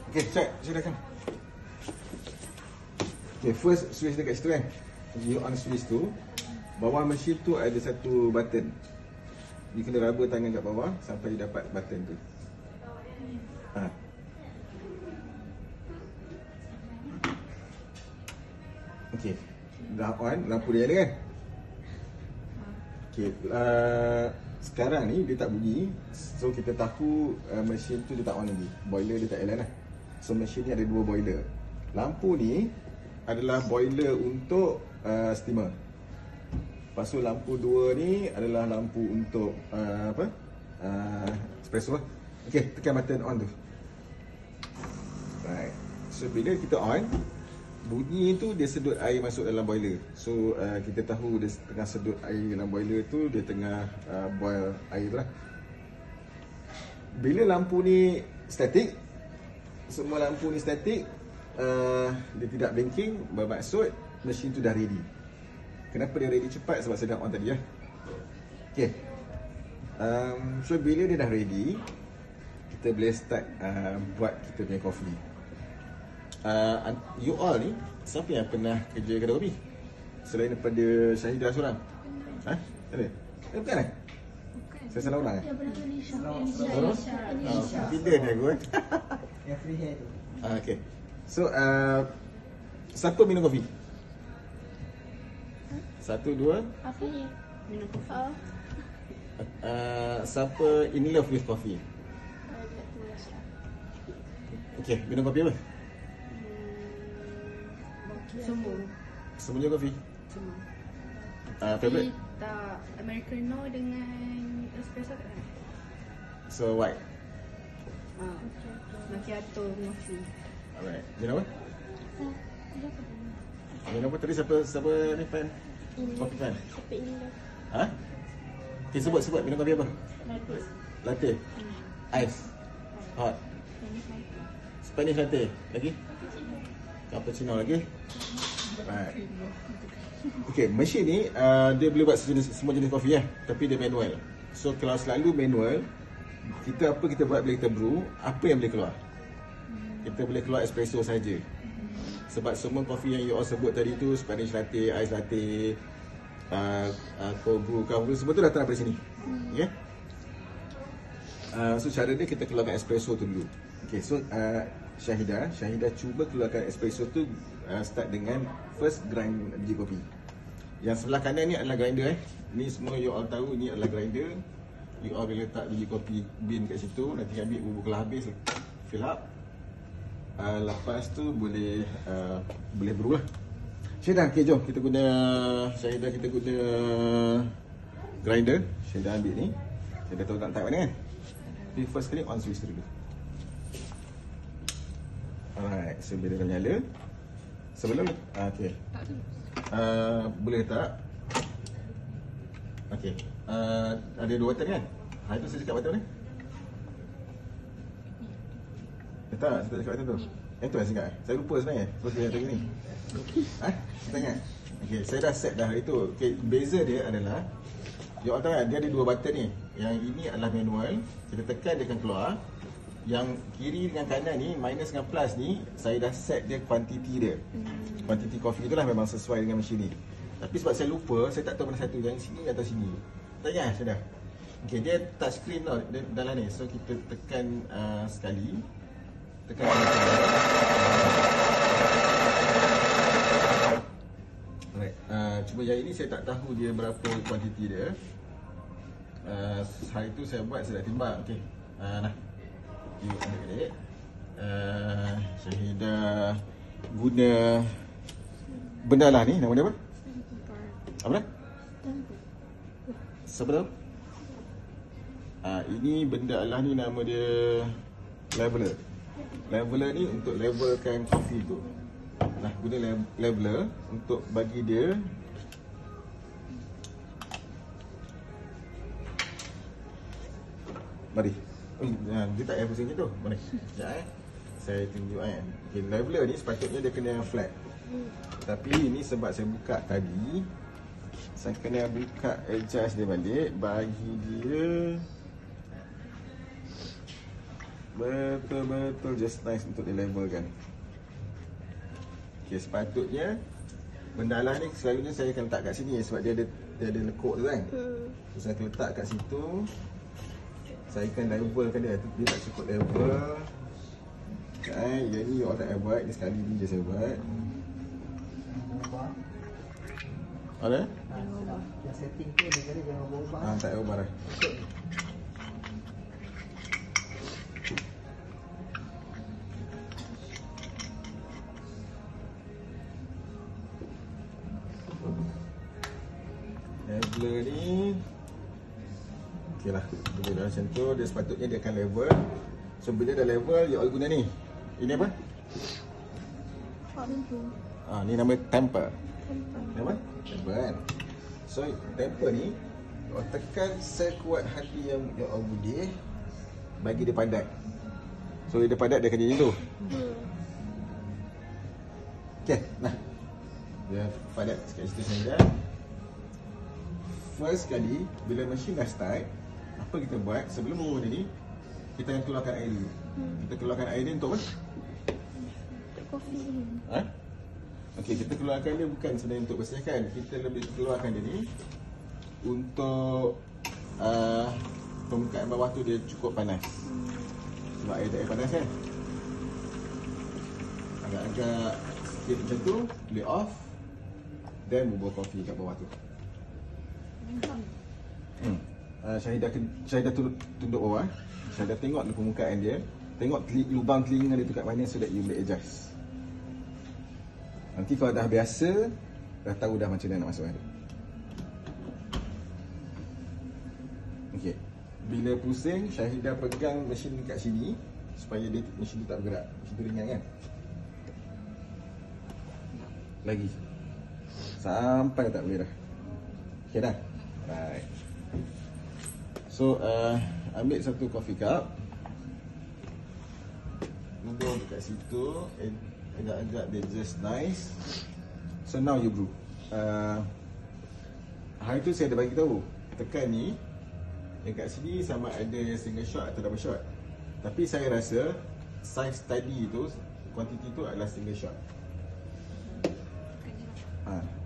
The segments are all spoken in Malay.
Okay, check. Silakan. Okay, first switch dekat situ kan. You on switch tu. Bawah mesin tu ada satu button. You kena raba tangan kat bawah sampai you dapat button tu. Ha. Okay. Dah on, lampu dia nyala kan? Okay, sekarang ni dia tak bunyi. So kita tahu mesin tu dia tak on lagi. Boiler dia tak jalan lah. So mesin ni ada dua boiler. Lampu ni adalah boiler untuk steamer. Lepas tu lampu dua ni adalah lampu untuk espresso lah. Okay, tekan button on tu. Right. So bila kita on, bunyi tu dia sedut air masuk dalam boiler. So kita tahu dia tengah sedut air dalam boiler tu, dia tengah boil air tu lah. Bila lampu ni statik, semua lampu ni statik, dia tidak blinking, bermaksud mesin tu dah ready. Kenapa dia ready cepat? Sebab saya dah on tadi lah. Okay. So bila dia dah ready, kita boleh start buat kita punya coffee. You all ni, siapa yang pernah kerja kedai kopi? Selain daripada Syahidah seorang? Ha? Ada? Bukan lah? Saya salah orang Yang pernah Elisha. Tidak ni aku. Yang free hair tu. Okay. So, siapa minum kopi? Satu, dua. Apa ni? Minum kopi. Siapa in love with coffee? Okay, minum kopi apa? Semua. Semuanya kopi? Semua. Favorite? Tak Americano dengan espresso tak ada. So, white? Macchiato, coffee. Alright. Minum apa? Minum apa tadi? Siapa ni fan? Kopi fan? Sampai ini dah. Ha? Okay, sebut minum kopi apa? Lapis. Latte? Ice? Hot? Spanish latte? Lagi? Cappuccino lagi? Right. Okay, mesin ni dia boleh buat semua jenis kopi lah. Tapi dia manual. So kalau selalu manual, kita buat bila kita brew, apa yang boleh keluar? Kita boleh keluar espresso saja. Sebab semua kopi yang you all sebut tadi tu, Spanish latte, ice latte, cold brew, semua tu datang dari sini. Okay? So cara dia kita keluarkan espresso tu dulu. Okay, so Syahidah cuba keluarkan espresso tu start dengan first grind biji kopi. Yang sebelah kanan ni adalah grinder Ni semua you all tahu ni adalah grinder. You all boleh letak biji kopi bean kat situ, nanti ambil bubuk kalau habis fill up. Lepas tu boleh brew lah. Syahidah, okay jom kita guna grinder. Syahidah ambil ni. Syahidah tahu nak type mana kan? Tapi first kali on switch dulu. Alright, so bila dah nyala sebelum okay. Boleh tak? Okay. Ada dua button kan? Itu saya cakap button ni. Tak, saya tak cakap button tu. Itu yang saya cakap. Saya lupa sebenarnya. Terus saya tanya ni. Saya tanya. Okay, saya dah set dah itu. Okay, beza dia adalah you all tahu kan, dia ada dua button ni. Yang ini adalah manual. Kita tekan dia akan keluar. Yang kiri dengan kanan ni, minus dengan plus ni, saya dah set dia kuantiti dia. Kuantiti kopi itulah memang sesuai dengan mesin ni. Tapi sebab saya lupa, saya tak tahu mana satu, yang sini atau sini. Tak ingat saya dah. Okay, dia touch screen tau dalam ni. So kita tekan sekali. Tekan alright. Cuma yang ini saya tak tahu dia berapa kuantiti dia. Hari tu saya buat, saya dah timbang. Okay, nah. You ambil balik. Syahidah guna benda lah ni, nama dia apa? Apa dah? Siapa tahu? Ini benda lah ni, nama dia leveler. Leveler ni untuk levelkan kopi tu. Nah, guna leveler untuk bagi dia mari. Dia tak payah pusing macam tu. Mana? Sekejap saya tunjuk kan. Okay, leveler ni sepatutnya dia kena flat. Tapi ini sebab saya buka tadi, saya kena buka adjust dia balik, bagi dia betul-betul just nice untuk dilevelkan. Okey, sepatutnya bendalah ni selalunya saya akan letak kat sini sebab dia ada lekuk tu kan. So, saya akan letak kat situ. Saya akan levelkan dia. Dia tak cukup level. Yang ni you tak payah buat. Ni sekali ni je saya buat. Ada? Yang setting tu negara jangan berubah. Tak payah ubah dah. Leveler ni okey lah, dia dah macam tu, dia sepatutnya dia akan level. So bila dah level, you all guna ni. Ini apa? Ni nama temper. Apa? Temper kan? So temper ni you tekan sekuat hati yang you all boleh bagi dia padat. So dia padat dia akan jadi tu. Okey, nah. Dia padat sikit situ saja. First kali, bila mesin dah start, apa kita buat sebelum mengubah ni, kita akan keluarkan air dulu. Kita keluarkan air dia untuk apa? Untuk kopi. Okey, kita keluarkan dia bukan sebenarnya untuk bersihkan. Kita lebih keluarkan dia ni untuk permukaan bawah tu dia cukup panas. Sebab air tak panas kan? Agak-agak sikit macam tu, lay off. Then bubuh kopi kat bawah tu. Syahidah tunduk bawah. Syahidah tengok di permukaan dia. Tengok lubang telinga dia tu kat mana so that you boleh adjust. Nanti kalau dah biasa, dah tahu dah macam mana nak masukkan dia. Okey. Bila pusing, Syahidah pegang mesin kat sini supaya mesin tu tak bergerak. Mesin tu ringan kan? Lagi. Sampai tak boleh dah. Okey dah? Right. So, ambil satu coffee cup. Bubuh dekat situ. Agak-agak dia just nice. So now you brew. Hari tu saya dah bagi tahu. Tekan ni dekat sini sama ada single shot atau double shot. Tapi saya rasa size tadi tu, quantity tu adalah single shot. Alright.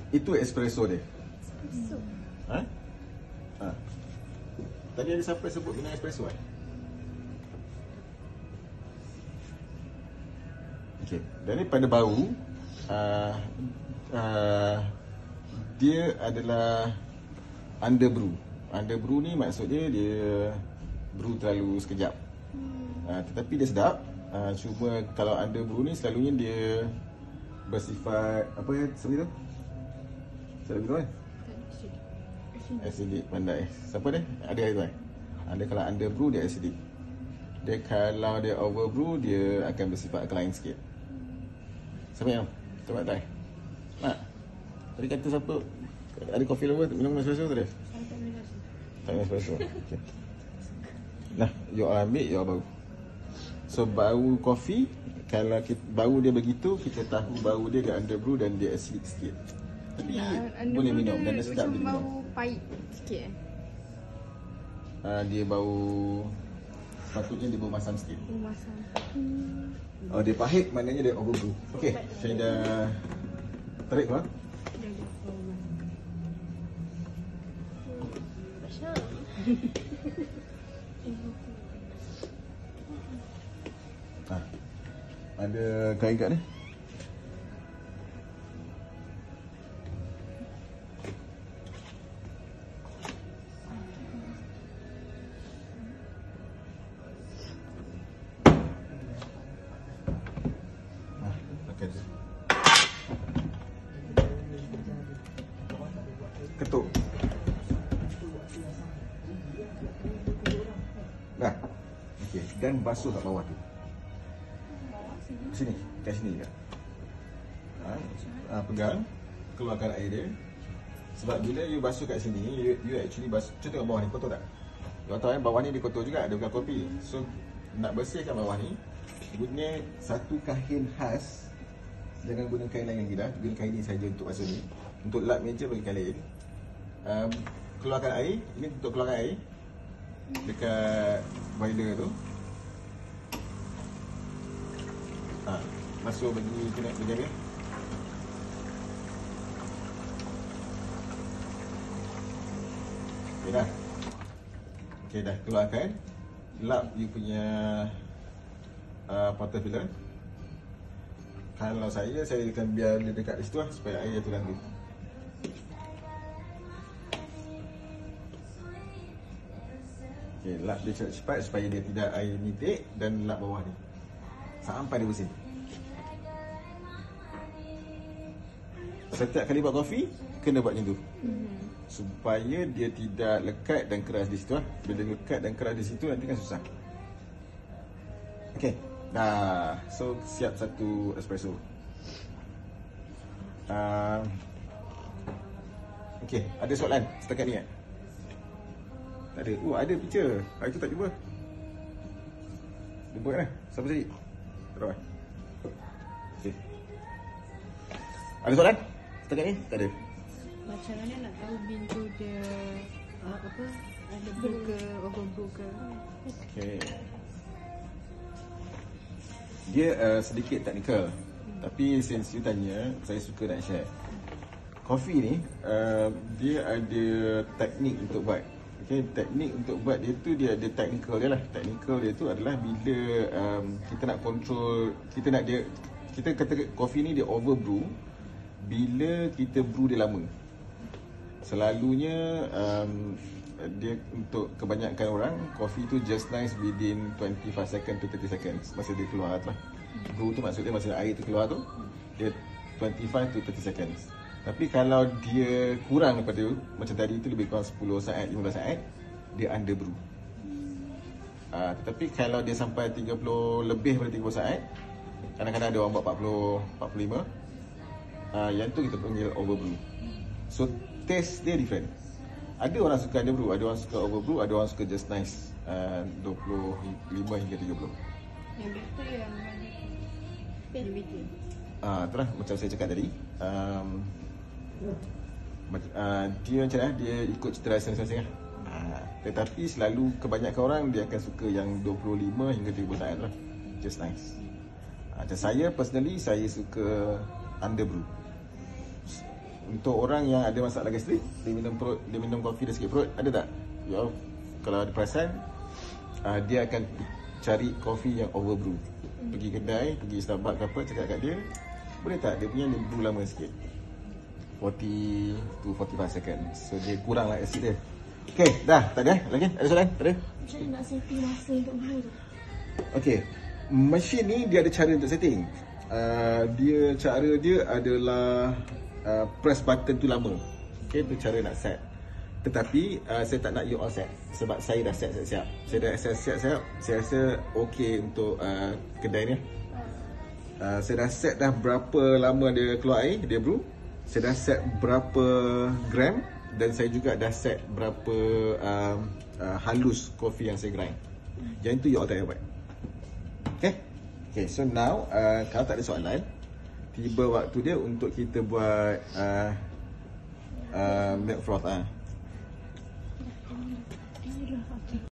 Itu espresso dia. Espresso. Tadi ada siapa sebut minum espresso kan? Okey, daripada bau dia adalah under brew. Under brew ni maksudnya dia brew terlalu sekejap. Tetapi dia sedap. Cuma kalau under brew ni selalunya dia bersifat apa ya seperti tu? Saya tahu kan? Acidic pandai. Siapa dia? Ada itu kan? Ada kalau under brew dia acidic. Dia kalau dia over brew dia akan bersifat alkaline sikit. Siapa yang? Coba try. Nak? Tadi kata siapa? Ada coffee lover minum espresso tu dia? Tak minum espresso. Okay. Nah, you all ambil, you all bau. So bau kopi, kalau bau dia begitu, kita tahu bau dia under brew dan dia acidic sikit. Tapi boleh minum dan dia sedap dia minum. Bau pahit sikit dia bau, sepatutnya dia bau masam sikit. Bau masam. Oh, dia pahit maknanya dia over brew. Okey, saya dah tarik keluar. Ada kain kat ni. Ketuk. Dah. Okey, dan basuh kat bawah tu. Sini, kat sini juga. Pegang, keluarkan air dia. Sebab bila you basuh kat sini, you actually basuh. Cuba tengok bawah ni, kotor tak? Yang tahu kan bawah ni dia kotor juga, ada bekas kopi. So nak bersihkan bawah ni, guna satu kain khas. Jangan guna kain lain lagi dah. Guna kain ni saja untuk basuh ni. Untuk lap meja bagi kain lain. Keluarkan air. Ini untuk keluarkan air dekat boiler tu. Masuk bagi kena berjaga. Okay dah. Okay dah keluarkan. Lap you punya portafilter. Kalau saya akan biar dia dekat di situ lah, supaya air jatuh dalam tu. Okay, lap dia cepat supaya dia tidak air nitik dan lap bawah ni sampai dia bersih. Setiap kali buat kopi kena buat macam tu. Supaya dia tidak lekat dan keras di situ lah. Bila lekat dan keras di situ nanti kan susah. Okay. Dah. So siap satu espresso. Okay, ada soalan setakat ni kan? Tak ada. Ada picture. Hari tu tak jumpa. Jumpa kan? Siapa tadi? Tak tahu kan? Okay. Ada soalan setakat ni? Tak ada. Macam mana nak tahu bin tu dia apa? Ada brew ke, overbrew ke? Okay. Dia sedikit teknikal. Tapi since you tanya, saya suka nak share. Kopi ni dia ada teknik untuk buat. Okay, teknik untuk buat dia tu dia ada teknikal dia lah. Teknikal dia tu adalah bila kita nak control, kita kata kopi ni dia overbrew bila kita brew dia lama. Selalunya dia untuk kebanyakan orang kopi tu just nice within 25 second to 30 seconds masa dia keluar tu lah. Brew tu maksudnya masa air tu keluar tu dia 25 to 30 seconds. Tapi kalau dia kurang daripada tu, macam tadi tu lebih kurang 10 saat, 15 saat, dia under brew. Tetapi kalau dia sampai 30 lebih daripada 30 saat, kadang-kadang ada orang buat 40, 45, yang tu kita panggil overbrew. So taste dia different. Ada orang suka under brew, ada orang suka overbrew, ada orang suka just nice 25 hingga 30. Yang betul yang between. Itulah macam saya cakap tadi. Dia macam mana, dia ikut cita rasa masing-masing lah. Tetapi selalu kebanyakan orang dia akan suka yang 25 hingga 30 saat lah. Just nice. Macam saya personally, saya suka under brew. Untuk orang yang ada masalah gastrik, dia minum kopi dah sikit perut, ada tak? Kalau ada perasan, dia akan cari kopi yang overbrew. Pergi kedai, pergi Starbucks ke apa, cakap kat dia, boleh tak dia punya dia brew lama sikit, 40 to 45 seconds. So dia kurang lah acid dia. Okay, dah, tak ada lagi? Ada soalan? Tak ada? Macam mana nak setting masa untuk brew tu? Okay, mesin ni dia ada cara untuk setting. Cara dia adalah press button tu lama. Okay, tu cara nak set. Tetapi saya tak nak you all set, sebab saya dah set siap. Saya dah siap. Saya rasa okay untuk kedai ni. Saya dah set dah berapa lama dia keluar air, dia brew. Saya dah set berapa gram, dan saya juga dah set berapa halus kopi yang saya grind. Yang itu you all tak payah buat. Okay, so now kalau tak ada soalan, tiba waktu dia untuk kita buat milk froth.